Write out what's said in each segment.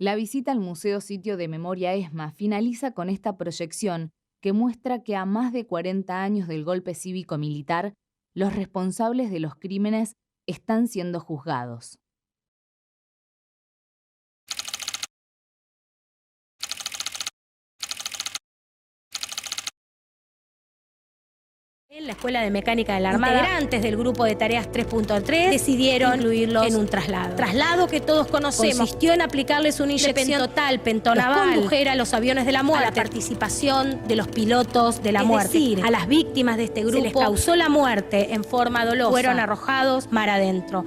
La visita al Museo Sitio de Memoria ESMA finaliza con esta proyección que muestra que a más de 40 años del golpe cívico-militar, los responsables de los crímenes están siendo juzgados. En la Escuela de Mecánica de la Armada, integrantes del grupo de tareas 3.3 decidieron incluirlos en un traslado. Traslado que todos conocemos. Consistió en aplicarles una inyección total, pentonaval, condujer a los aviones de la muerte, a la participación de los pilotos de la muerte. Es decir, a las víctimas de este grupo se les causó la muerte en forma dolosa. Fueron arrojados mar adentro.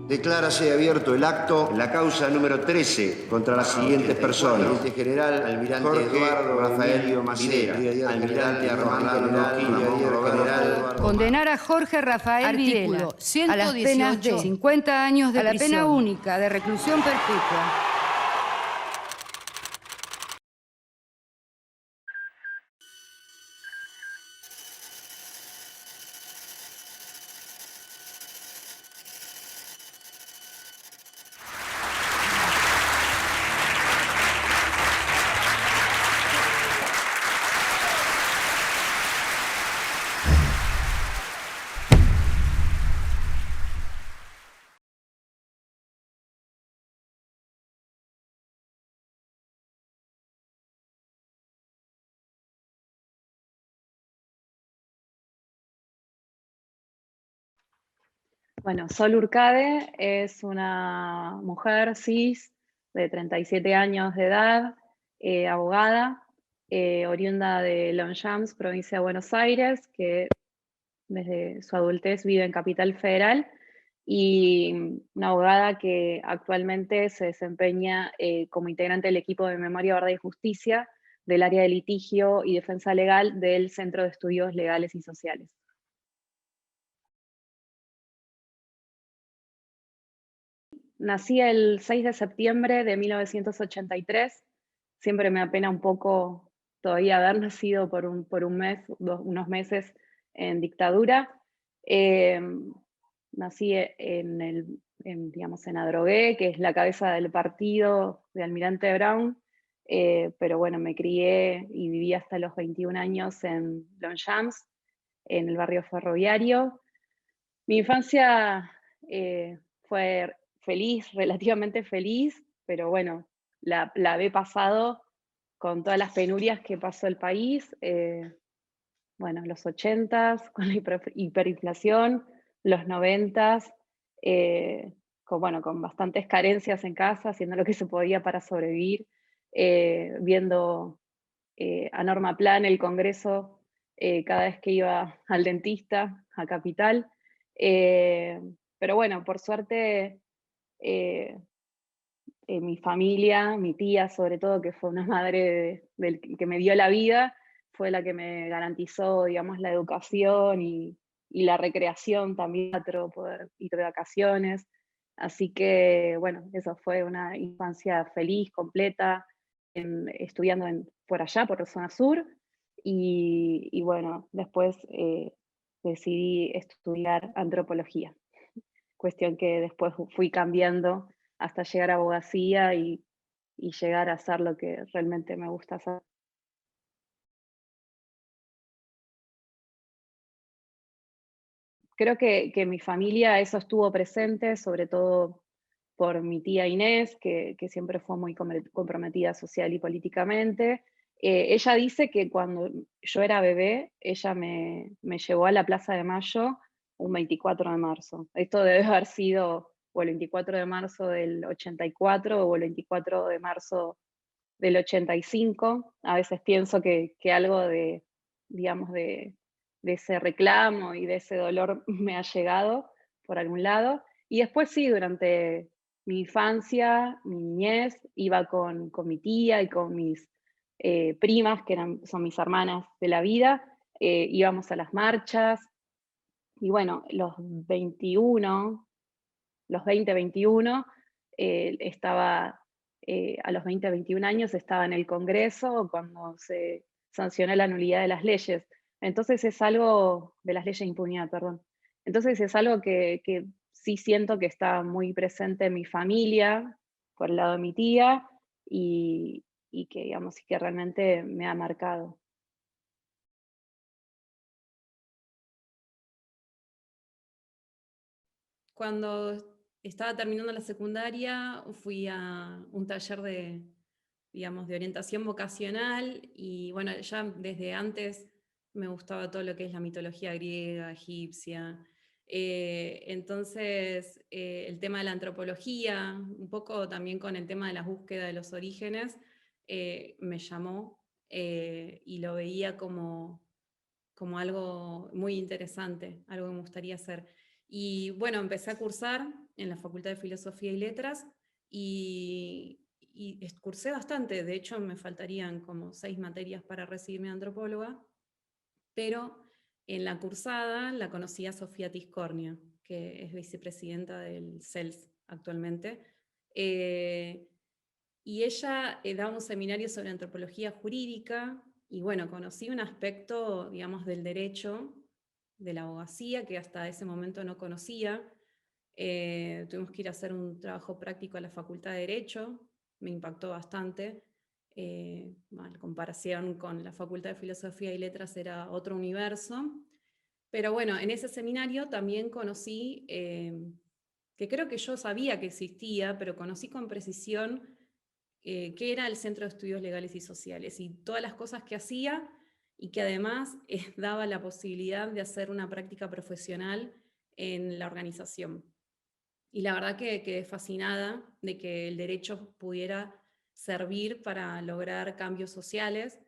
Declárase abierto el acto, la causa número 13 contra las siguientes personas. Almirante General, Almirante Jorge Eduardo Rafael Emilio Macera, Videla, Almirante Armando General, Condenar a Jorge Rafael Videla a las penas de 50 años de prisión, a la pena única de reclusión perpetua. Bueno, Sol Urcade es una mujer cis de 37 años de edad, abogada, oriunda de Longchamps, provincia de Buenos Aires, que desde su adultez vive en Capital Federal, y una abogada que actualmente se desempeña como integrante del equipo de Memoria, Verdad y Justicia del área de litigio y defensa legal del Centro de Estudios Legales y Sociales. Nací el 6 de septiembre de 1983. Siempre me apena un poco todavía haber nacido por un mes, unos meses en dictadura. Nací digamos, en Adrogué, que es la cabeza del partido de Almirante Brown, pero bueno, me crié y viví hasta los 21 años en Longchamps, en el barrio ferroviario. Mi infancia fue feliz, relativamente feliz, pero bueno, la he pasado con todas las penurias que pasó el país. Bueno, los 80s con la hiperinflación, los 90s, con bastantes carencias en casa, haciendo lo que se podía para sobrevivir, viendo a Norma Plan, el Congreso, cada vez que iba al dentista, a Capital. Pero bueno, por suerte, mi familia, mi tía sobre todo, que fue una madre que me dio la vida, fue la que me garantizó, digamos, la educación y la recreación también, poder ir de vacaciones. Así que, bueno, eso fue una infancia feliz, completa, estudiando por allá, por la zona sur, y bueno, después decidí estudiar antropología, cuestión que después fui cambiando hasta llegar a abogacía y llegar a hacer lo que realmente me gusta hacer. Creo que mi familia eso estuvo presente, sobre todo por mi tía Inés, que siempre fue muy comprometida social y políticamente. Ella dice que cuando yo era bebé, ella me llevó a la Plaza de Mayo un 24 de marzo. Esto debe haber sido o el 24 de marzo del 84 o el 24 de marzo del 85. A veces pienso que algo de, digamos, de ese reclamo y de ese dolor me ha llegado por algún lado. Y después sí, durante mi infancia, mi niñez, iba con mi tía y con mis primas, que son mis hermanas de la vida, íbamos a las marchas, y bueno, los 20, 21, estaba, a los 20, 21 años estaba en el Congreso cuando se sancionó la nulidad de las leyes. Entonces es algo, de las leyes de impunidad, perdón. Entonces es algo que sí siento que está muy presente en mi familia, por el lado de mi tía, y que, digamos, y que realmente me ha marcado. Cuando estaba terminando la secundaria, fui a un taller de, digamos, de orientación vocacional, y bueno, ya desde antes me gustaba todo lo que es la mitología griega, egipcia. Entonces, el tema de la antropología, un poco también con el tema de la búsqueda de los orígenes, me llamó, y lo veía como algo muy interesante, algo que me gustaría hacer. Y bueno, empecé a cursar en la Facultad de Filosofía y Letras, y cursé bastante. De hecho, me faltarían como 6 materias para recibirme de antropóloga, pero en la cursada la conocí a Sofía Tiscornia, que es vicepresidenta del CELS actualmente, y ella daba un seminario sobre antropología jurídica, y bueno, conocí un aspecto, digamos, del derecho, de la abogacía, que hasta ese momento no conocía. Tuvimos que ir a hacer un trabajo práctico a la Facultad de Derecho, me impactó bastante. En comparación con la Facultad de Filosofía y Letras era otro universo. Pero bueno, en ese seminario también conocí, que creo que yo sabía que existía, pero conocí con precisión qué era el Centro de Estudios Legales y Sociales y todas las cosas que hacía, y que además daba la posibilidad de hacer una práctica profesional en la organización. Y la verdad que quedé fascinada de que el derecho pudiera servir para lograr cambios sociales.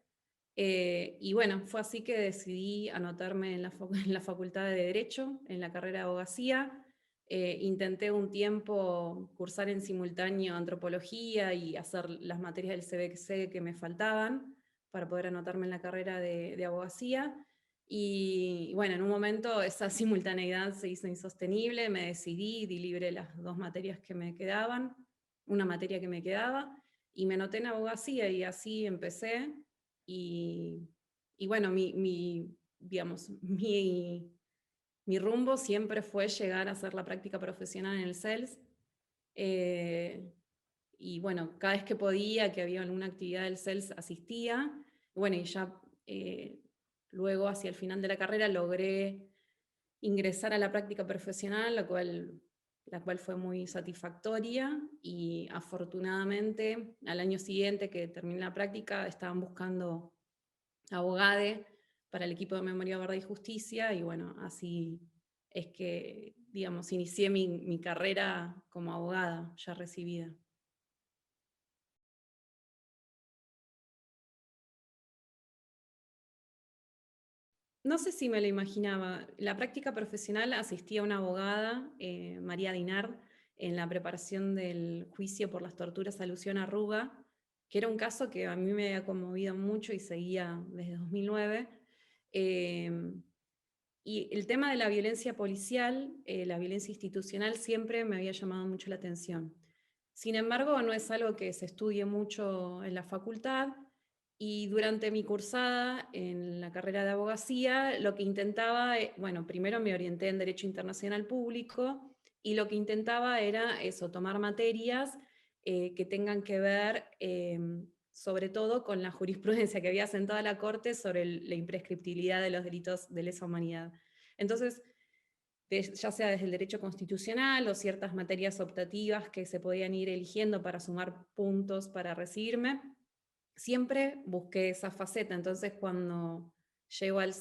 Y bueno, fue así que decidí anotarme en la Facultad de Derecho, en la carrera de abogacía. Intenté un tiempo cursar en simultáneo antropología y hacer las materias del CBC que me faltaban para poder anotarme en la carrera de abogacía. Y bueno, en un momento esa simultaneidad se hizo insostenible, me decidí, di libre las 2 materias que me quedaban, una materia que me quedaba, y me anoté en abogacía, y así empecé. Y bueno, digamos, mi rumbo siempre fue llegar a hacer la práctica profesional en el CELS. Y bueno, cada vez que podía, que había alguna actividad del CELS, asistía. Bueno, y ya luego, hacia el final de la carrera, logré ingresar a la práctica profesional, la cual fue muy satisfactoria, y afortunadamente al año siguiente que terminé la práctica estaban buscando abogade para el equipo de Memoria, Verdad y Justicia, y bueno, así es que, digamos, inicié mi carrera como abogada ya recibida. No sé si me lo imaginaba. La práctica profesional asistía a una abogada, María Dinard, en la preparación del juicio por las torturas a Luciana Arruga, que era un caso que a mí me había conmovido mucho y seguía desde 2009. Y el tema de la violencia policial, la violencia institucional, siempre me había llamado mucho la atención. Sin embargo, no es algo que se estudie mucho en la facultad, y durante mi cursada en la carrera de abogacía, lo que intentaba, bueno, primero me orienté en Derecho Internacional Público, y lo que intentaba era eso, tomar materias que tengan que ver sobre todo con la jurisprudencia que había sentado la Corte sobre la imprescriptibilidad de los delitos de lesa humanidad. Entonces, ya sea desde el derecho constitucional o ciertas materias optativas que se podían ir eligiendo para sumar puntos para recibirme, siempre busqué esa faceta. Entonces, cuando llego al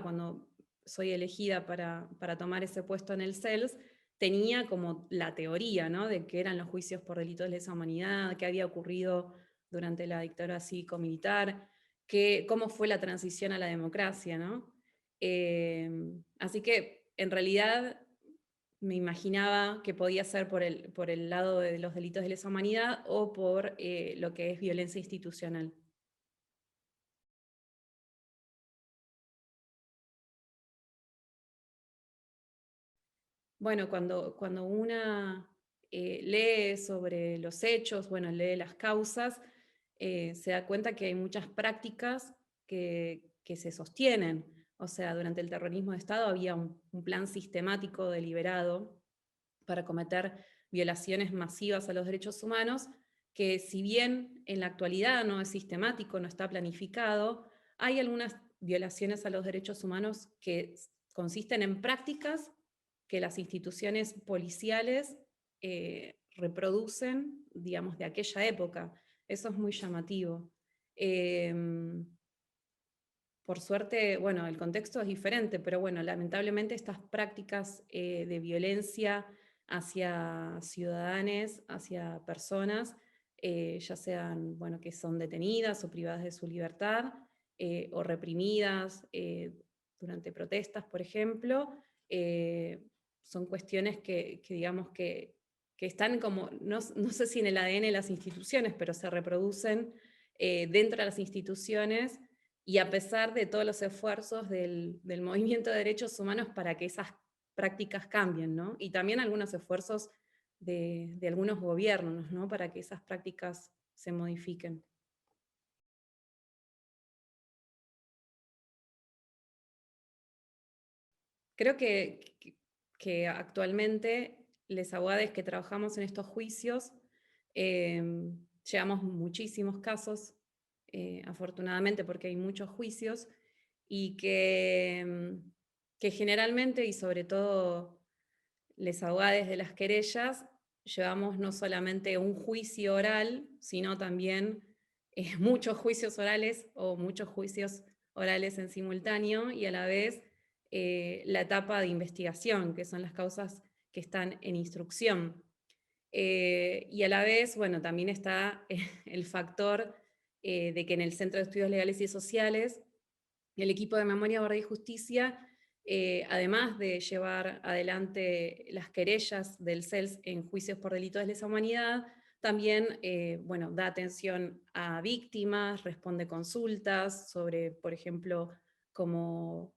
cuando soy elegida para tomar ese puesto en el CELS, tenía como la teoría, ¿no?, de qué eran los juicios por delitos de lesa humanidad, qué había ocurrido durante la dictadura cívico-militar, cómo fue la transición a la democracia, ¿no? Así que, en realidad, me imaginaba que podía ser por el lado de los delitos de lesa humanidad o por lo que es violencia institucional. Bueno, cuando una lee sobre los hechos, bueno, lee las causas, se da cuenta que hay muchas prácticas que se sostienen. O sea, durante el terrorismo de Estado había un plan sistemático deliberado para cometer violaciones masivas a los derechos humanos, que si bien en la actualidad no es sistemático, no está planificado, hay algunas violaciones a los derechos humanos que consisten en prácticas que las instituciones policiales reproducen, digamos, de aquella época. Eso es muy llamativo. Por suerte, bueno, el contexto es diferente, pero bueno, lamentablemente estas prácticas de violencia hacia ciudadanos, hacia personas, ya sean, bueno, que son detenidas o privadas de su libertad, o reprimidas durante protestas, por ejemplo, son cuestiones que digamos que están como, no sé si en el ADN de las instituciones, pero se reproducen dentro de las instituciones, y a pesar de todos los esfuerzos del movimiento de derechos humanos para que esas prácticas cambien, ¿no? Y también algunos esfuerzos de algunos gobiernos, ¿no? Para que esas prácticas se modifiquen. Creo que actualmente les abogados que trabajamos en estos juicios llevamos muchísimos casos, afortunadamente, porque hay muchos juicios, y que generalmente, y sobre todo les abogados de las querellas, llevamos no solamente un juicio oral, sino también muchos juicios orales o muchos juicios orales en simultáneo, y a la vez la etapa de investigación, que son las causas que están en instrucción. Y a la vez, bueno, también está el factor de que en el Centro de Estudios Legales y Sociales, el equipo de Memoria, Verdad y Justicia, además de llevar adelante las querellas del CELS en juicios por delitos de lesa humanidad, también bueno, da atención a víctimas, responde consultas sobre, por ejemplo, cómo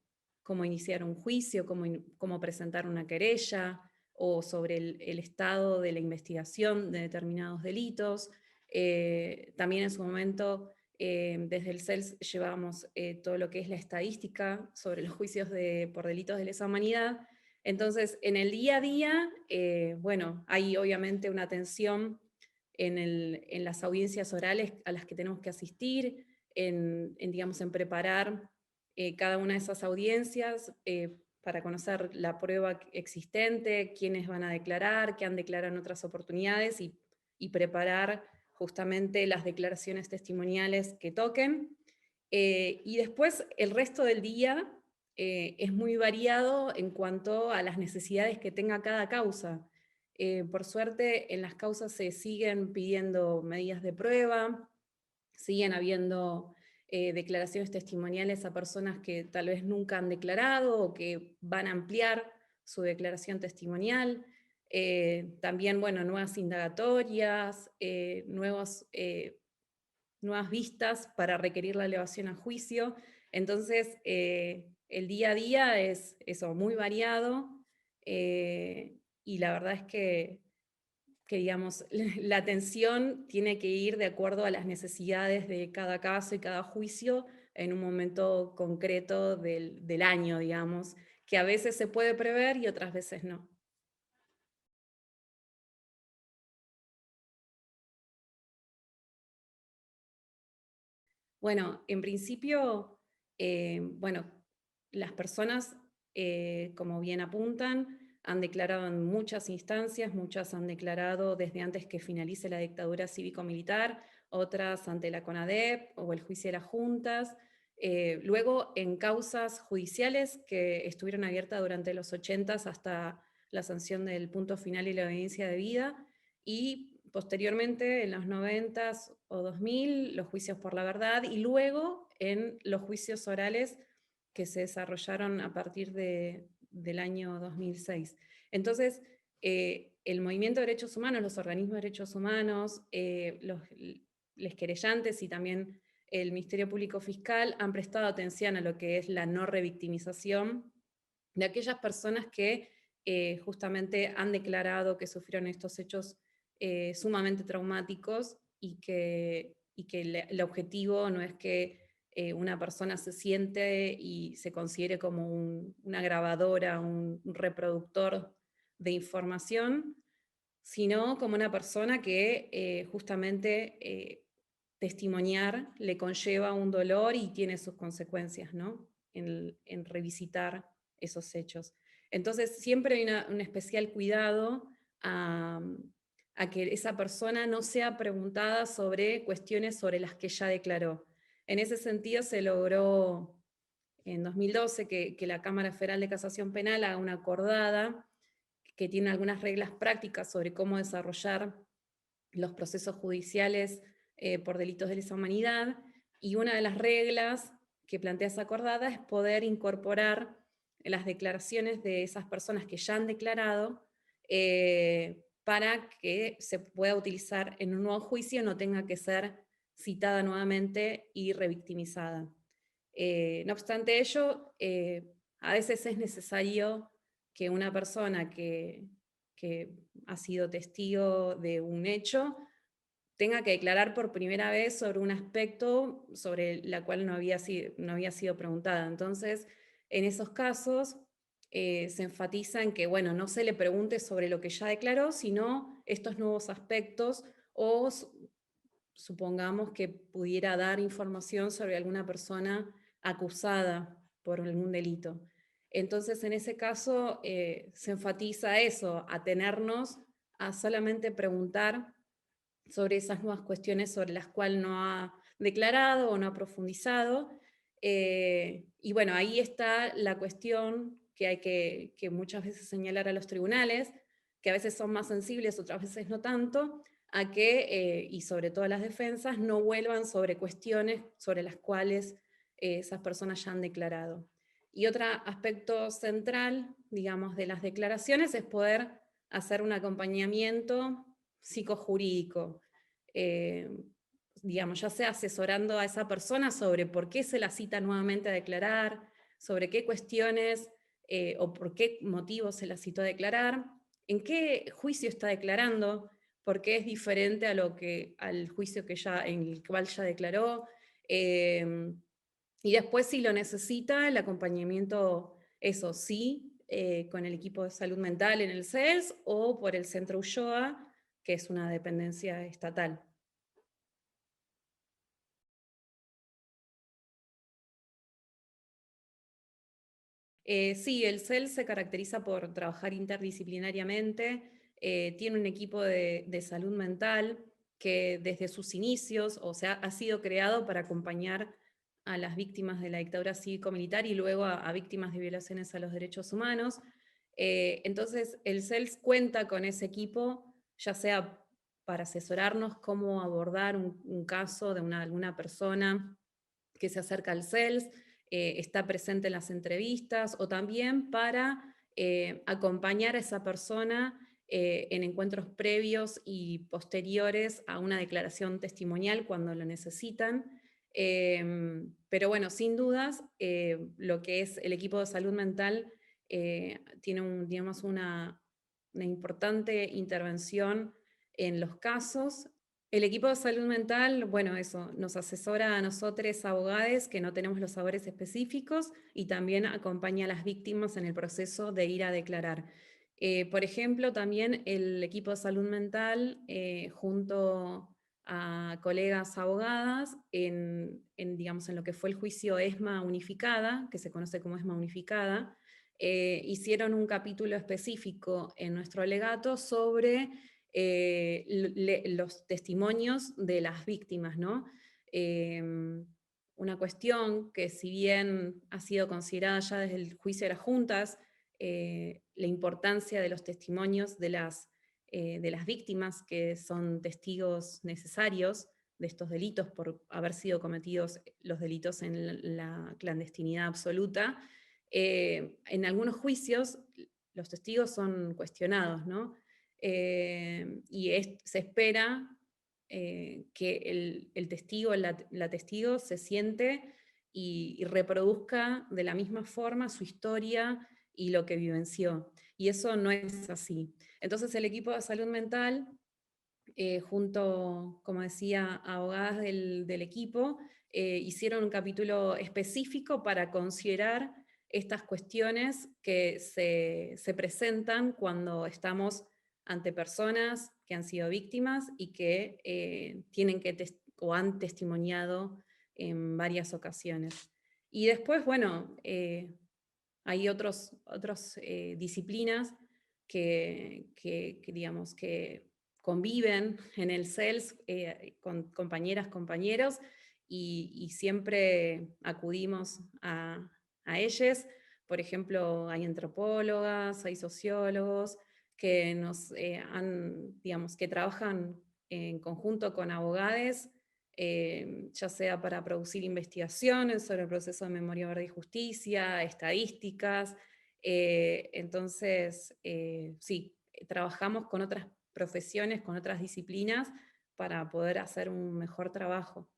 iniciar un juicio, cómo presentar una querella, o sobre el estado de la investigación de determinados delitos. También en su momento, desde el CELS llevamos todo lo que es la estadística sobre los juicios por delitos de lesa humanidad. Entonces, en el día a día, bueno, hay obviamente una atención en las audiencias orales a las que tenemos que asistir, digamos, en preparar cada una de esas audiencias, para conocer la prueba existente, quiénes van a declarar, qué han declarado en otras oportunidades, y preparar justamente las declaraciones testimoniales que toquen. Y después el resto del día es muy variado en cuanto a las necesidades que tenga cada causa. Por suerte, en las causas se siguen pidiendo medidas de prueba, siguen habiendo declaraciones testimoniales a personas que tal vez nunca han declarado o que van a ampliar su declaración testimonial. También, bueno, nuevas indagatorias, nuevas vistas para requerir la elevación a juicio. Entonces, el día a día es eso, muy variado, y la verdad es que digamos, la atención tiene que ir de acuerdo a las necesidades de cada caso y cada juicio en un momento concreto del año, digamos, que a veces se puede prever y otras veces no. Bueno, en principio, bueno, las personas, como bien apuntan, han declarado en muchas instancias, muchas han declarado desde antes que finalice la dictadura cívico-militar, otras ante la CONADEP o el juicio de las juntas, luego en causas judiciales que estuvieron abiertas durante los 80s hasta la sanción del punto final y la obediencia debida, y posteriormente en los 90s o 2000 los juicios por la verdad, y luego en los juicios orales que se desarrollaron a partir del año 2006. Entonces, el movimiento de derechos humanos, los organismos de derechos humanos, los querellantes y también el Ministerio Público Fiscal han prestado atención a lo que es la no revictimización de aquellas personas que justamente han declarado que sufrieron estos hechos sumamente traumáticos, y que el objetivo no es que una persona se siente y se considere como una grabadora, un reproductor de información, sino como una persona que justamente testimoniar le conlleva un dolor y tiene sus consecuencias, ¿no? En revisitar esos hechos. Entonces siempre hay un especial cuidado a que esa persona no sea preguntada sobre cuestiones sobre las que ya declaró. En ese sentido se logró en 2012 que la Cámara Federal de Casación Penal haga una acordada que tiene algunas reglas prácticas sobre cómo desarrollar los procesos judiciales por delitos de lesa humanidad, y una de las reglas que plantea esa acordada es poder incorporar las declaraciones de esas personas que ya han declarado para que se pueda utilizar en un nuevo juicio, no tenga que ser citada nuevamente y revictimizada. No obstante ello, a veces es necesario que una persona que ha sido testigo de un hecho tenga que declarar por primera vez sobre un aspecto sobre la cual no había sido preguntada. Entonces, en esos casos, se enfatiza en que, bueno, no se le pregunte sobre lo que ya declaró, sino estos nuevos aspectos, o supongamos que pudiera dar información sobre alguna persona acusada por algún delito. Entonces, en ese caso, se enfatiza eso, atenernos a solamente preguntar sobre esas nuevas cuestiones sobre las cuales no ha declarado o no ha profundizado. Y bueno, ahí está la cuestión que hay que muchas veces señalar a los tribunales, que a veces son más sensibles, otras veces no tanto, a que, y sobre todo las defensas, no vuelvan sobre cuestiones sobre las cuales esas personas ya han declarado. Y otro aspecto central, digamos, de las declaraciones es poder hacer un acompañamiento psicojurídico, digamos, ya sea asesorando a esa persona sobre por qué se la cita nuevamente a declarar, sobre qué cuestiones o por qué motivos se la citó a declarar, en qué juicio está declarando, por qué es diferente al juicio en el cual ya declaró, y después si lo necesita, el acompañamiento, eso sí, con el equipo de salud mental en el CELS o por el Centro Ulloa, que es una dependencia estatal. Sí, el CELS se caracteriza por trabajar interdisciplinariamente, tiene un equipo de salud mental que desde sus inicios, o sea, ha sido creado para acompañar a las víctimas de la dictadura cívico-militar y luego a víctimas de violaciones a los derechos humanos. Entonces, el CELS cuenta con ese equipo, ya sea para asesorarnos cómo abordar un caso de alguna persona que se acerca al CELS, está presente en las entrevistas, o también para acompañar a esa persona en encuentros previos y posteriores a una declaración testimonial cuando lo necesitan. Pero bueno, sin dudas, lo que es el equipo de salud mental tiene digamos una importante intervención en los casos. El equipo de salud mental, bueno, eso, nos asesora a nosotros, abogados, que no tenemos los saberes específicos, y también acompaña a las víctimas en el proceso de ir a declarar. Por ejemplo, también el equipo de salud mental, junto a colegas abogadas, digamos, en lo que fue el juicio ESMA unificada, que se conoce como ESMA unificada, hicieron un capítulo específico en nuestro alegato sobre los testimonios de las víctimas, ¿no? Una cuestión que, si bien ha sido considerada ya desde el juicio de las juntas, la importancia de los testimonios de las víctimas, que son testigos necesarios de estos delitos por haber sido cometidos los delitos en la clandestinidad absoluta. En algunos juicios los testigos son cuestionados, ¿no? Y se espera que el testigo, la testigo se siente y reproduzca de la misma forma su historia y lo que vivenció. Y eso no es así. Entonces el equipo de salud mental, junto, como decía, abogadas del equipo, hicieron un capítulo específico para considerar estas cuestiones que se presentan cuando estamos ante personas que han sido víctimas y que tienen que o han testimoniado en varias ocasiones. Y después, bueno, hay otras disciplinas digamos, que conviven en el CELS con compañeras, compañeros, y siempre acudimos a ellos. Por ejemplo, hay antropólogas, hay sociólogos que digamos, que trabajan en conjunto con abogados, ya sea para producir investigaciones sobre el proceso de memoria, verdad y justicia, estadísticas. Entonces, sí, trabajamos con otras profesiones, con otras disciplinas, para poder hacer un mejor trabajo.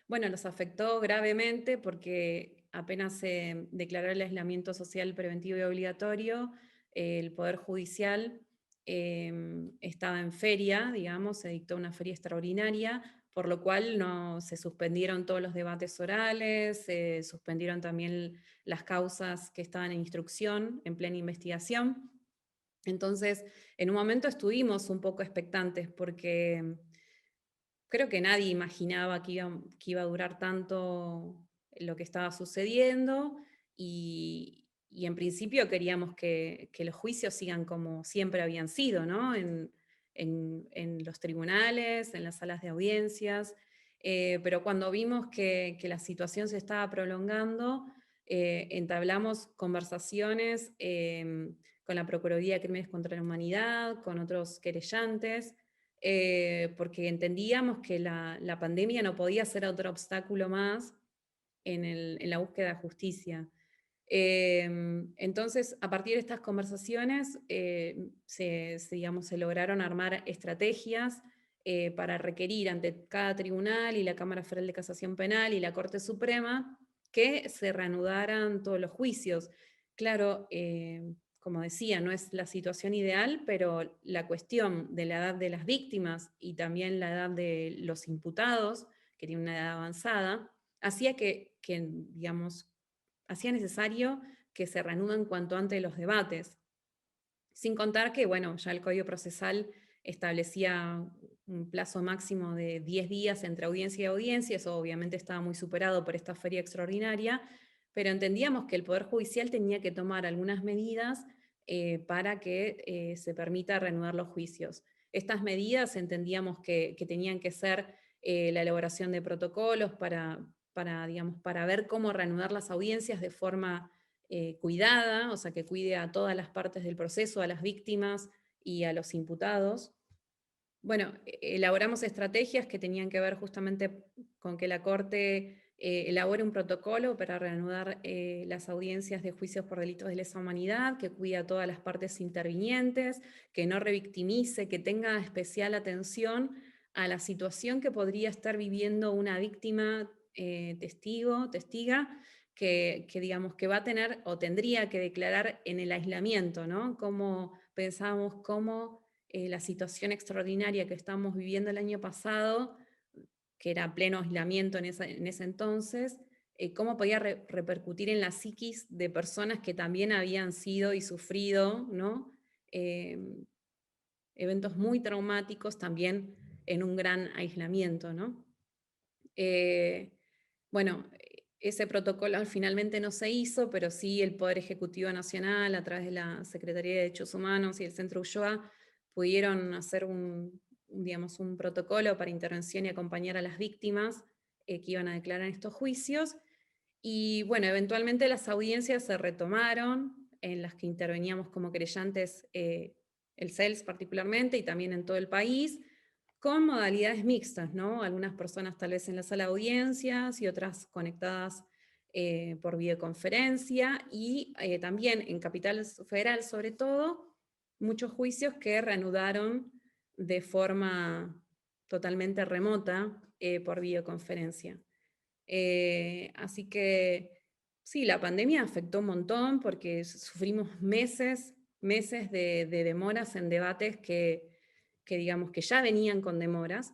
Bueno, los afectó gravemente porque apenas se declaró el aislamiento social preventivo y obligatorio, el Poder Judicial estaba en feria, digamos, se dictó una feria extraordinaria, por lo cual se suspendieron todos los debates orales, se suspendieron también las causas que estaban en instrucción, en plena investigación. Entonces, en un momento estuvimos un poco expectantes porque creo que nadie imaginaba que iba a durar tanto lo que estaba sucediendo, y en principio queríamos que los juicios sigan como siempre habían sido, ¿no? En los tribunales, en las salas de audiencias, pero cuando vimos que la situación se estaba prolongando, entablamos conversaciones con la Procuraduría de Crímenes contra la Humanidad, con otros querellantes, porque entendíamos que la pandemia no podía ser otro obstáculo más en la búsqueda de justicia. Entonces, a partir de estas conversaciones, se lograron armar estrategias para requerir ante cada tribunal y la Cámara Federal de Casación Penal y la Corte Suprema que se reanudaran todos los juicios. Claro, como decía, no es la situación ideal, pero la cuestión de la edad de las víctimas y también la edad de los imputados, que tienen una edad avanzada, hacía digamos, hacía necesario que se reanuden cuanto antes los debates. Sin contar que, bueno, ya el Código Procesal establecía un plazo máximo de 10 días entre audiencia y audiencia, eso obviamente estaba muy superado por esta feria extraordinaria, pero entendíamos que el Poder Judicial tenía que tomar algunas medidas para que se permita reanudar los juicios. Estas medidas entendíamos que tenían que ser la elaboración de protocolos digamos, para ver cómo reanudar las audiencias de forma cuidada, o sea, que cuide a todas las partes del proceso, a las víctimas y a los imputados. Bueno, elaboramos estrategias que tenían que ver justamente con que la Corte elabore un protocolo para reanudar las audiencias de juicios por delitos de lesa humanidad, que cuide a todas las partes intervinientes, que no revictimice, que tenga especial atención a la situación que podría estar viviendo una víctima testiga, que digamos que va a tener o tendría que declarar en el aislamiento, ¿no? Como pensábamos cómo la situación extraordinaria que estamos viviendo el año pasado, que era pleno aislamiento en ese entonces, cómo podía repercutir en la psiquis de personas que también habían sido y sufrido, ¿no? Eventos muy traumáticos también en un gran aislamiento, ¿no? Bueno, ese protocolo finalmente no se hizo, pero sí el Poder Ejecutivo Nacional, a través de la Secretaría de Derechos Humanos y el Centro Ulloa, pudieron hacer digamos, un protocolo para intervención y acompañar a las víctimas que iban a declarar estos juicios. Y bueno, eventualmente las audiencias se retomaron, en las que interveníamos como querellantes, el CELS particularmente, y también en todo el país, con modalidades mixtas, ¿no? Algunas personas tal vez en la sala de audiencias y otras conectadas por videoconferencia, y también en Capital Federal sobre todo, muchos juicios que reanudaron de forma totalmente remota por videoconferencia. Así que sí, la pandemia afectó un montón porque sufrimos meses de demoras en debates que digamos que ya venían con demoras,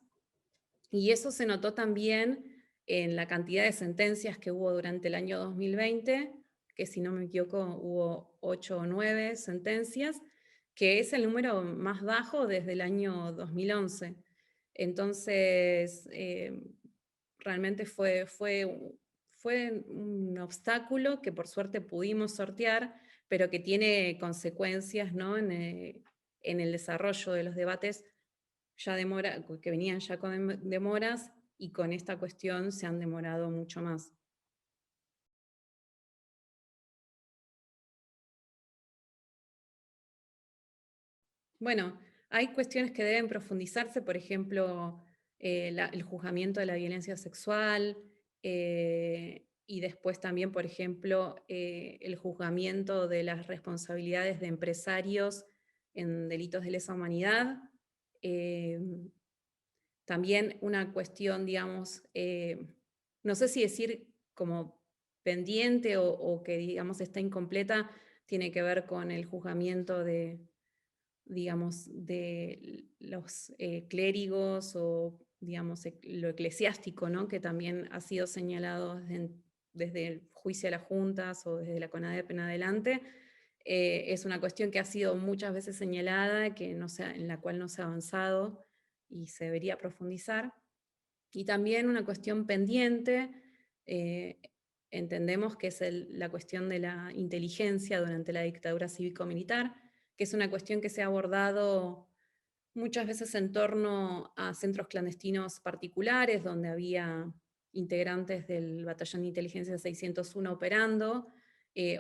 y eso se notó también en la cantidad de sentencias que hubo durante el año 2020, que si no me equivoco hubo 8 o 9 sentencias, que es el número más bajo desde el año 2011. Entonces, realmente fue un obstáculo que por suerte pudimos sortear, pero que tiene consecuencias, ¿no?, en el desarrollo de los debates que venían ya con demoras, y con esta cuestión se han demorado mucho más. Bueno, hay cuestiones que deben profundizarse, por ejemplo, el juzgamiento de la violencia sexual, y después también, por ejemplo, el juzgamiento de las responsabilidades de empresarios en delitos de lesa humanidad. También una cuestión, digamos, no sé si decir como pendiente o que, digamos, está incompleta, tiene que ver con el juzgamiento de, digamos, de los clérigos o, digamos, lo eclesiástico, ¿no?, que también ha sido señalado desde el juicio a las juntas o desde la CONADEP en adelante. Es una cuestión que ha sido muchas veces señalada, en la cual no se ha avanzado y se debería profundizar. Y también una cuestión pendiente, entendemos que es la cuestión de la inteligencia durante la dictadura cívico-militar, que es una cuestión que se ha abordado muchas veces en torno a centros clandestinos particulares, donde había integrantes del Batallón de Inteligencia 601 operando,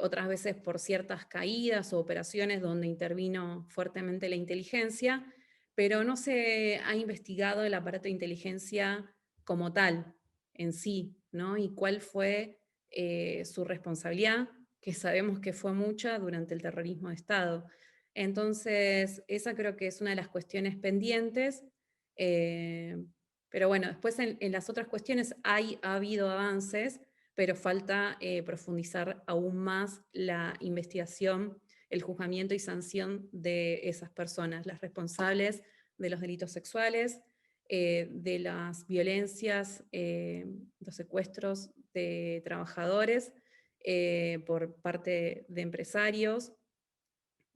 otras veces por ciertas caídas o operaciones donde intervino fuertemente la inteligencia, pero no se ha investigado el aparato de inteligencia como tal, en sí, ¿no? Y cuál fue su responsabilidad, que sabemos que fue mucha durante el terrorismo de Estado. Entonces, esa creo que es una de las cuestiones pendientes, pero bueno, después en las otras cuestiones ha habido avances, pero falta profundizar aún más la investigación, el juzgamiento y sanción de esas personas, las responsables de los delitos sexuales, de las violencias, los secuestros de trabajadores por parte de empresarios,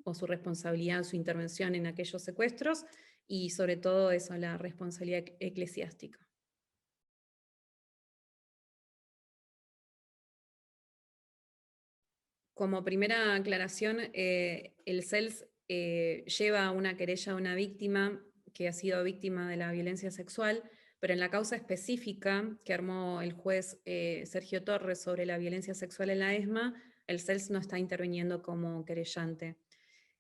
o su responsabilidad, su intervención en aquellos secuestros, y sobre todo eso, la responsabilidad eclesiástica. Como primera aclaración, el CELS lleva una querella a una víctima que ha sido víctima de la violencia sexual, pero en la causa específica que armó el juez Sergio Torres sobre la violencia sexual en la ESMA, el CELS no está interviniendo como querellante.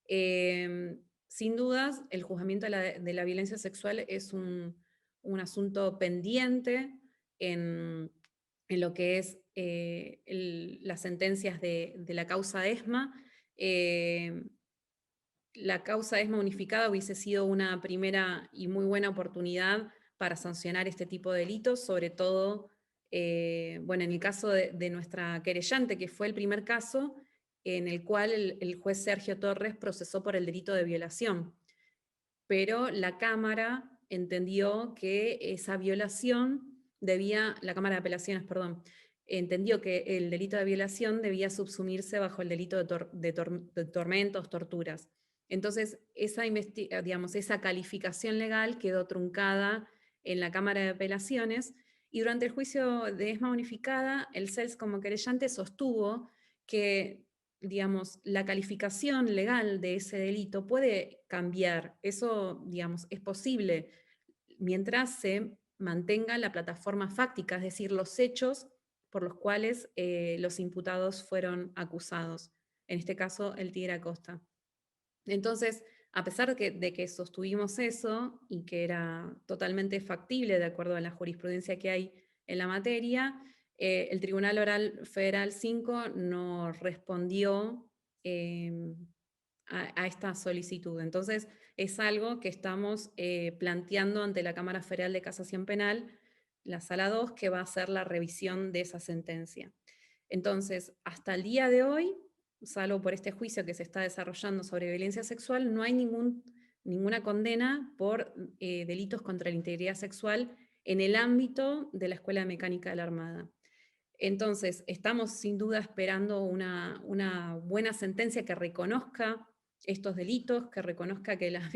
Sin dudas, el juzgamiento de la violencia sexual es un asunto pendiente en lo que es las sentencias de la causa ESMA. La causa ESMA unificada hubiese sido una primera y muy buena oportunidad para sancionar este tipo de delitos, sobre todo, bueno, en el caso de nuestra querellante, que fue el primer caso en el cual el juez Sergio Torres procesó por el delito de violación. Pero la Cámara entendió que esa violación la Cámara de Apelaciones, perdón, entendió que el delito de violación debía subsumirse bajo el delito de tormentos, torturas. Entonces, esa calificación legal quedó truncada en la Cámara de Apelaciones, y durante el juicio de ESMA unificada, el CELS como querellante sostuvo que, digamos, la calificación legal de ese delito puede cambiar. Eso, digamos, es posible mientras se mantenga la plataforma fáctica, es decir, los hechos por los cuales los imputados fueron acusados. En este caso, el Tigre Acosta. Entonces, a pesar de que sostuvimos eso y que era totalmente factible de acuerdo a la jurisprudencia que hay en la materia, el Tribunal Oral Federal 5 no respondió a esta solicitud. Entonces, es algo que estamos planteando ante la Cámara Federal de Casación Penal, la Sala 2, que va a hacer la revisión de esa sentencia. Entonces, hasta el día de hoy, salvo por este juicio que se está desarrollando sobre violencia sexual, no hay ninguna condena por delitos contra la integridad sexual en el ámbito de la Escuela de Mecánica de la Armada. Entonces, estamos sin duda esperando una buena sentencia que reconozca estos delitos, que reconozca que las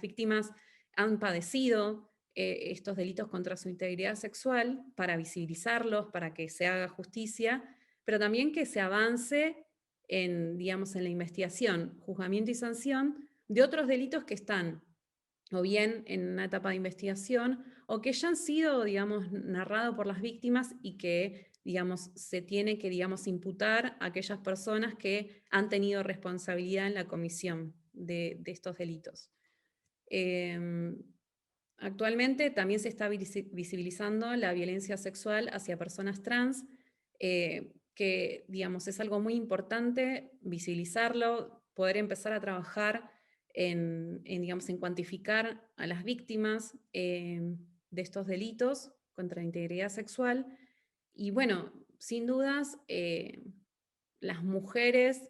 víctimas han padecido estos delitos contra su integridad sexual, para visibilizarlos, para que se haga justicia, pero también que se avance en la investigación, juzgamiento y sanción de otros delitos que están o bien en una etapa de investigación, o que ya han sido, narrados por las víctimas y que, se tiene que, imputar a aquellas personas que han tenido responsabilidad en la comisión de estos delitos. Actualmente también se está visibilizando la violencia sexual hacia personas trans, que, es algo muy importante visibilizarlo, poder empezar a trabajar en cuantificar a las víctimas de estos delitos contra la integridad sexual. Y bueno, sin dudas, las mujeres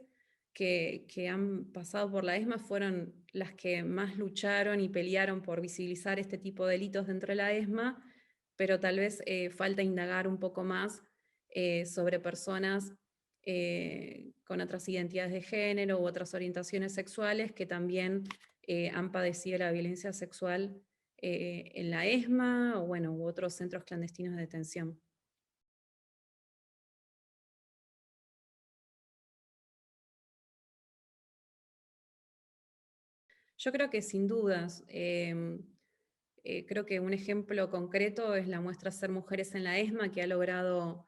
que han pasado por la ESMA fueron las que más lucharon y pelearon por visibilizar este tipo de delitos dentro de la ESMA, pero tal vez falta indagar un poco más sobre personas con otras identidades de género u otras orientaciones sexuales que también han padecido la violencia sexual en la ESMA o u otros centros clandestinos de detención. Yo creo que sin dudas, creo que un ejemplo concreto es la muestra Ser Mujeres en la ESMA, que ha logrado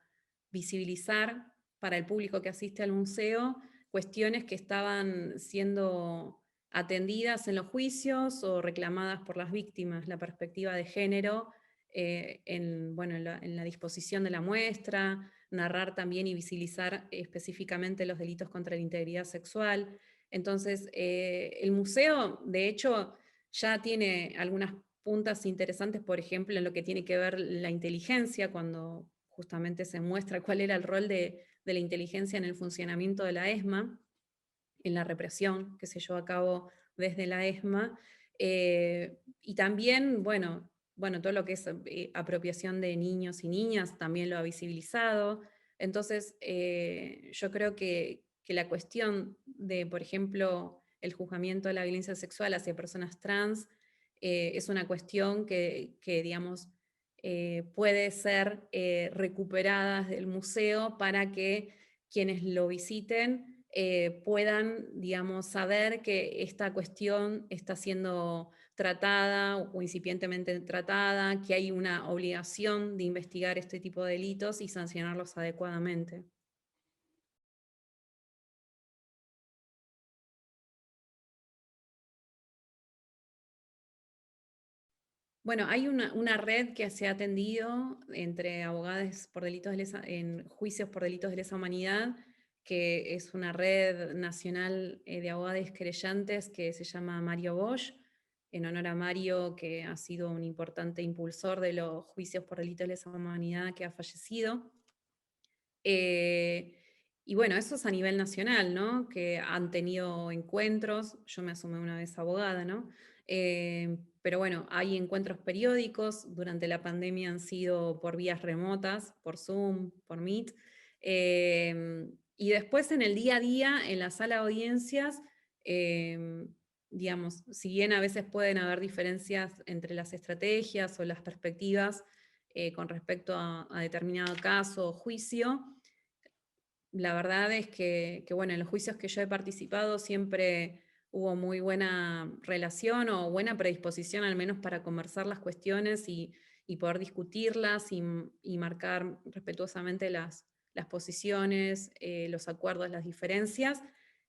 visibilizar para el público que asiste al museo cuestiones que estaban siendo atendidas en los juicios o reclamadas por las víctimas, la perspectiva de género en la disposición de la muestra, narrar también y visibilizar específicamente los delitos contra la integridad sexual. Entonces, el museo, de hecho, ya tiene algunas puntas interesantes, por ejemplo, en lo que tiene que ver la inteligencia, cuando justamente se muestra cuál era el rol de la inteligencia en el funcionamiento de la ESMA, en la represión que se llevó a cabo desde la ESMA, y también, todo lo que es apropiación de niños y niñas también lo ha visibilizado. Entonces, yo creo que la cuestión de, por ejemplo, el juzgamiento de la violencia sexual hacia personas trans es una cuestión que puede ser recuperada del museo para que quienes lo visiten puedan, saber que esta cuestión está siendo tratada o incipientemente tratada, que hay una obligación de investigar este tipo de delitos y sancionarlos adecuadamente. Bueno, hay una red que se ha atendido entre abogados por delitos en juicios por delitos de lesa humanidad, que es una red nacional de abogados querellantes que se llama Mario Bosch, en honor a Mario, que ha sido un importante impulsor de los juicios por delitos de lesa humanidad, que ha fallecido. Y bueno, eso es a nivel nacional, ¿no? Que han tenido encuentros, yo me asumí una vez abogada, ¿no? Pero bueno, hay encuentros periódicos, durante la pandemia han sido por vías remotas, por Zoom, por Meet, y después en el día a día, en la sala de audiencias, si bien a veces pueden haber diferencias entre las estrategias o las perspectivas con respecto a determinado caso o juicio, la verdad es que en los juicios que yo he participado siempre hubo muy buena relación o buena predisposición al menos para conversar las cuestiones y poder discutirlas y marcar respetuosamente las posiciones, los acuerdos, las diferencias.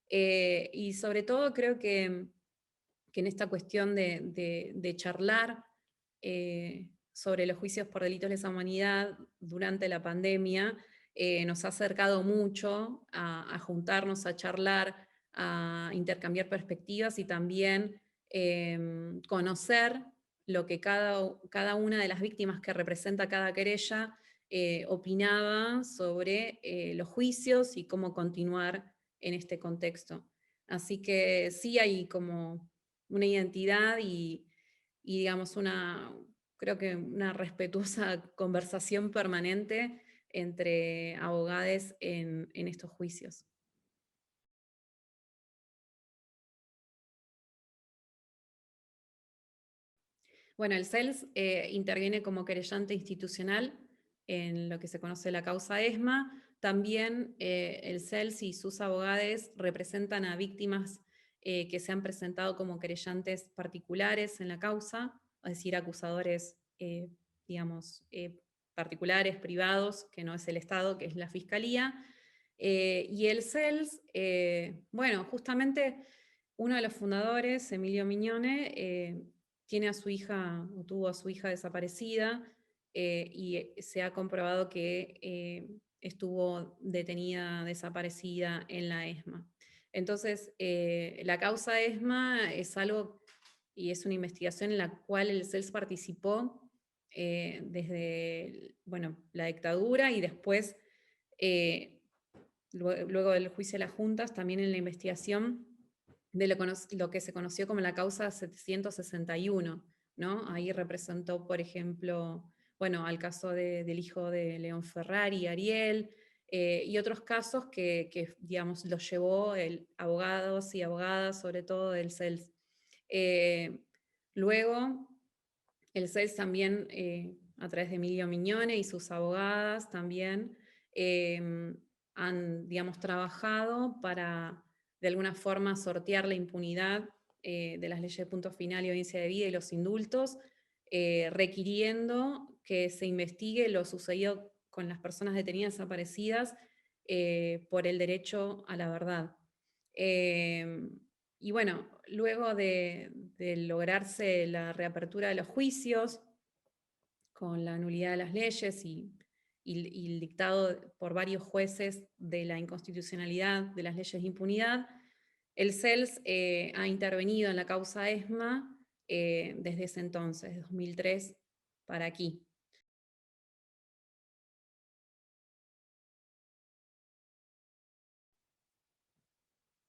Y sobre todo creo que en esta cuestión de charlar sobre los juicios por delitos de lesa humanidad durante la pandemia, nos ha acercado mucho a juntarnos, a charlar, a intercambiar perspectivas y también conocer lo que cada una de las víctimas que representa cada querella opinaba sobre los juicios y cómo continuar en este contexto. Así que sí hay como una identidad y digamos creo que una respetuosa conversación permanente entre abogados en estos juicios. Bueno, el CELS interviene como querellante institucional en lo que se conoce la causa ESMA. También el CELS y sus abogados representan a víctimas que se han presentado como querellantes particulares en la causa, es decir, acusadores, digamos, particulares, privados, que no es el Estado, que es la Fiscalía. Y el CELS, bueno, justamente uno de los fundadores, Emilio Mignone, tiene a su hija, o tuvo a su hija desaparecida, y se ha comprobado que estuvo detenida, desaparecida en la ESMA. Entonces, la causa ESMA es algo, y es una investigación en la cual el CELS participó desde, bueno, la dictadura, y después, luego del juicio de las juntas, también en la investigación de lo que se conoció como la causa 761, ¿no? Ahí representó, por ejemplo, bueno, al caso del hijo de León Ferrari, Ariel, y otros casos que digamos, los llevó abogados y abogadas, sobre todo del CELS. Luego, el CELS también, a través de Emilio Mignone y sus abogadas también, han, digamos, trabajado para, de alguna forma, sortear la impunidad de las leyes de punto final y audiencia de vida y los indultos, requiriendo que se investigue lo sucedido con las personas detenidas desaparecidas por el derecho a la verdad. Y bueno, luego de lograrse la reapertura de los juicios, con la nulidad de las leyes y el dictado por varios jueces de la inconstitucionalidad de las leyes de impunidad, el CELS ha intervenido en la causa ESMA desde ese entonces, 2003 para aquí.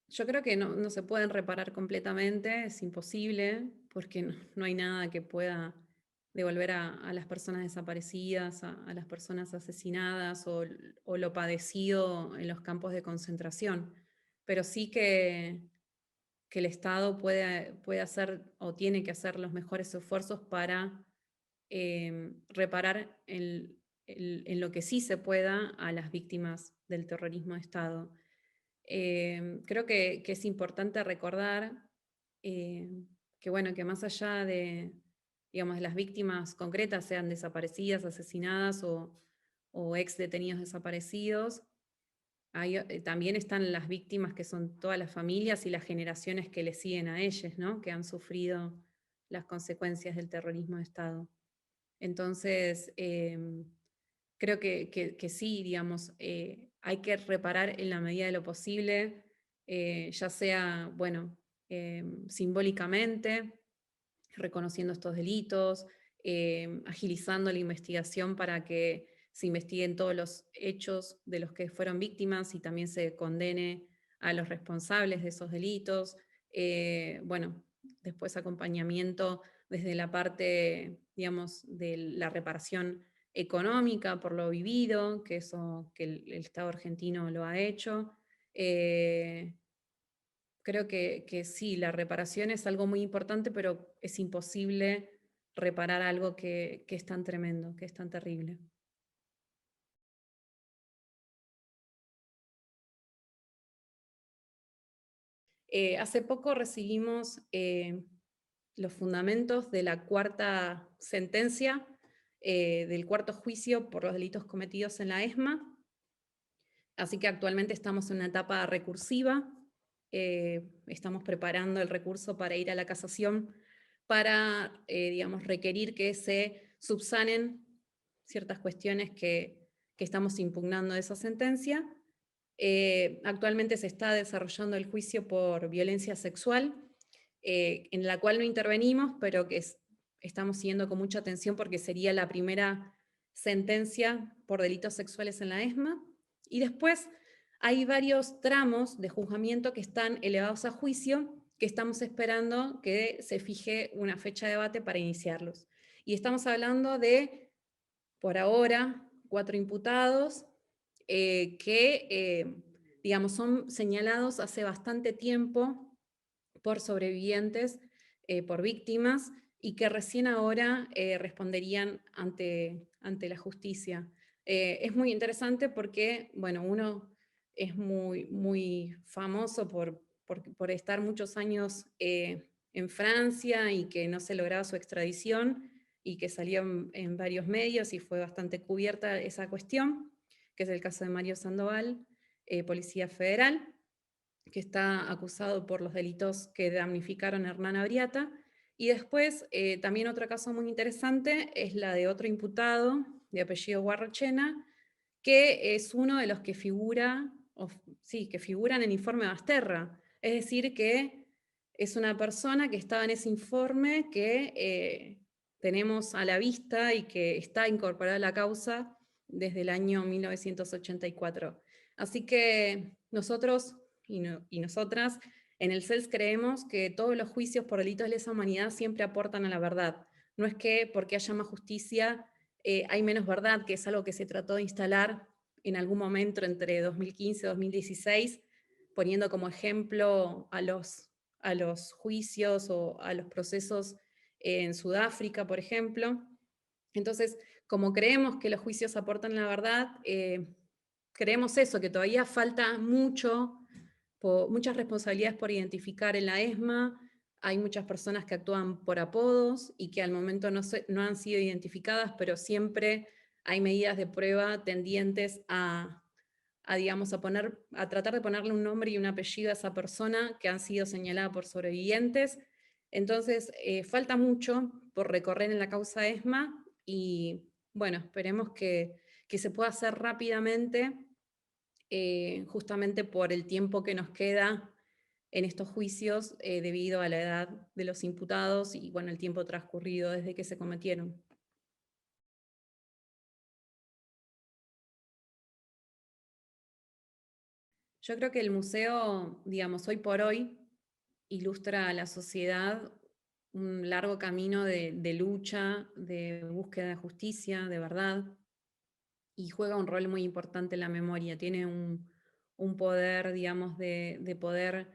Yo creo que no se pueden reparar completamente, es imposible, porque no hay nada que pueda devolver a las personas desaparecidas, a las personas asesinadas o lo padecido en los campos de concentración. Pero sí que el Estado puede hacer o tiene que hacer los mejores esfuerzos para reparar en lo que sí se pueda a las víctimas del terrorismo de Estado. Creo que es importante recordar que, bueno, que más allá de, digamos, de las víctimas concretas, sean desaparecidas, asesinadas o ex detenidos desaparecidos, también están las víctimas, que son todas las familias y las generaciones que le siguen a ellos, ¿no? Que han sufrido las consecuencias del terrorismo de Estado. Entonces, creo que sí, digamos, hay que reparar en la medida de lo posible, ya sea, bueno, simbólicamente, reconociendo estos delitos, agilizando la investigación para que se investiguen todos los hechos de los que fueron víctimas y también se condene a los responsables de esos delitos. Bueno, después acompañamiento desde la parte, digamos, de la reparación económica por lo vivido, que el Estado argentino lo ha hecho. Creo que sí, la reparación es algo muy importante, pero es imposible reparar algo que es tan tremendo, que es tan terrible. Hace poco recibimos los fundamentos de la cuarta sentencia, del cuarto juicio por los delitos cometidos en la ESMA, así que actualmente estamos en una etapa recursiva. Estamos preparando el recurso para ir a la casación para, digamos, requerir que se subsanen ciertas cuestiones que estamos impugnando de esa sentencia. Actualmente se está desarrollando el juicio por violencia sexual, en la cual no intervenimos, pero que estamos siguiendo con mucha atención porque sería la primera sentencia por delitos sexuales en la ESMA. Y después hay varios tramos de juzgamiento que están elevados a juicio, que estamos esperando que se fije una fecha de debate para iniciarlos. Y estamos hablando de, por ahora, 4 imputados que, digamos, son señalados hace bastante tiempo por sobrevivientes, por víctimas, y que recién ahora responderían ante la justicia. Es muy interesante porque, bueno, uno es muy famoso por estar muchos años en Francia y que no se lograba su extradición y que salió en varios medios y fue bastante cubierta esa cuestión, que es el caso de Mario Sandoval, policía federal, que está acusado por los delitos que damnificaron a Hernán Abriata. Y después, también otro caso muy interesante es la de otro imputado, de apellido Guarrochena, que es uno de los que figuran en el informe Basterra. Es decir, que es una persona que estaba en ese informe que tenemos a la vista y que está incorporada a la causa desde el año 1984. Así que nosotros y nosotras en el CELS creemos que todos los juicios por delitos de lesa humanidad siempre aportan a la verdad. No es que porque haya más justicia hay menos verdad, que es algo que se trató de instalar en algún momento entre 2015 y 2016, poniendo como ejemplo a los juicios o a los procesos en Sudáfrica, por ejemplo. Entonces, como creemos que los juicios aportan la verdad, creemos eso, que todavía falta muchas responsabilidades por identificar en la ESMA. Hay muchas personas que actúan por apodos y que al momento no han sido identificadas, pero siempre hay medidas de prueba tendientes digamos, a tratar de ponerle un nombre y un apellido a esa persona que han sido señaladas por sobrevivientes. Entonces, falta mucho por recorrer en la causa ESMA y, bueno, esperemos que se pueda hacer rápidamente, justamente por el tiempo que nos queda en estos juicios debido a la edad de los imputados y, bueno, el tiempo transcurrido desde que se cometieron. Yo creo que el museo, digamos, hoy por hoy, ilustra a la sociedad un largo camino de lucha, de búsqueda de justicia, de verdad, y juega un rol muy importante en la memoria. Tiene un poder, digamos, de poder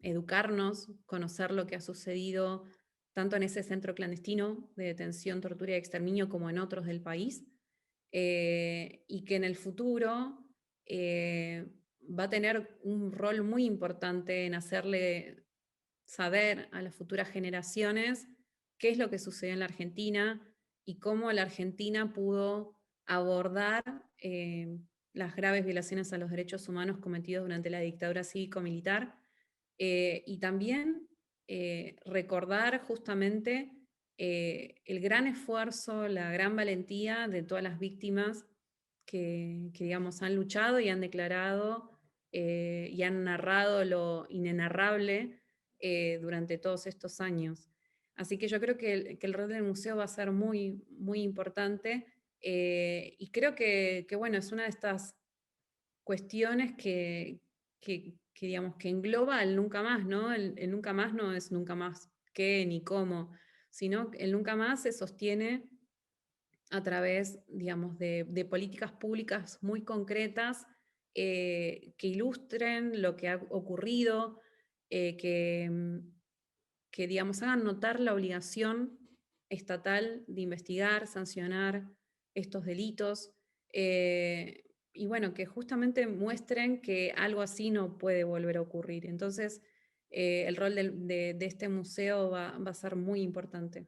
educarnos, conocer lo que ha sucedido tanto en ese centro clandestino de detención, tortura y exterminio como en otros del país, y que en el futuro va a tener un rol muy importante en hacerle saber a las futuras generaciones qué es lo que sucedió en la Argentina y cómo la Argentina pudo abordar las graves violaciones a los derechos humanos cometidos durante la dictadura cívico-militar, y también recordar justamente el gran esfuerzo, la gran valentía de todas las víctimas que digamos, han luchado y han declarado y han narrado lo inenarrable durante todos estos años. Así que yo creo que el rol del museo va a ser muy, muy importante, y creo que, bueno, es una de estas cuestiones que digamos, que engloba el nunca más, ¿no? El nunca más no es nunca más qué ni cómo, sino el nunca más se sostiene a través, digamos, de políticas públicas muy concretas que ilustren lo que ha ocurrido, que, digamos, hagan notar la obligación estatal de investigar, sancionar estos delitos, y bueno, que justamente muestren que algo así no puede volver a ocurrir. Entonces, el rol de este museo va a ser muy importante.